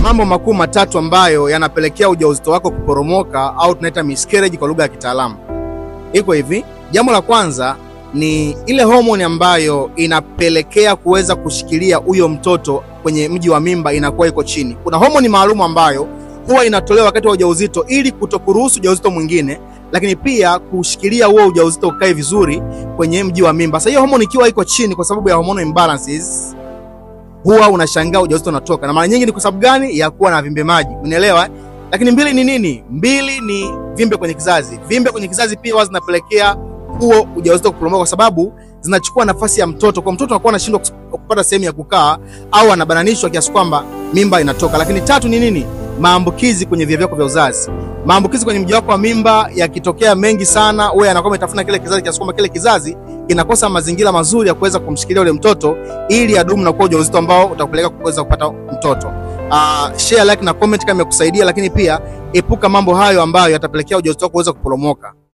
mambo makuu matatu ambayo yanapelekea ujauzito wako kuporomoka au tunaita miscarriage kwa lugha ya kitaalamu. Iko hivi, jambo la kwanza ni ile homoni ambayo inapelekea kuweza kushikilia huyo mtoto kwenye mji wa mimba inakuwa iko chini. Kuna homoni maalum ambayo huwa inatolewa wakati wa ujauzito ili kutokuruhusu ujauzito mwingine, lakini pia kushikilia huo ujauzito ukae vizuri kwenye mji wa mimba. Sasa hiyo homoni ikiwa iko chini kwa sababu ya hormonal imbalances, huwa unashangaa ujauzito unatoka. Na mara nyingi ni kwa sababu gani? Ya kuwa na vimbe maji. Unaelewa? Lakini mbili ni nini? Mbili ni vimbe kwenye kizazi. Vimbe kwenye kizazi pia huwa zinapelekea huo ujauzito kuporomoka kwa sababu zinachukua nafasi ya mtoto. Kwa mtoto anakuwa anashindwa kupata sehemu ya kukaa au anabananishwa kiasi kwamba mimba inatoka. Lakini tatu ni nini? Maambukizi kwenye via vyako vya uzazi. Maambukizi kwenye mji wako wa mimba yakitokea mengi sana, wewe anakuwa ametafuna kile kizazi kiasi kwamba kile kizazi kinakosa mazingira mazuri ya kuweza kumshikilia ule mtoto ili adumu na kuwa ujauzito ambao utakupeleka kuweza kupata mtoto. Share, like na comment kama imekusaidia, lakini pia epuka mambo hayo ambayo yatapelekea ujauzito wako kuweza kuporomoka.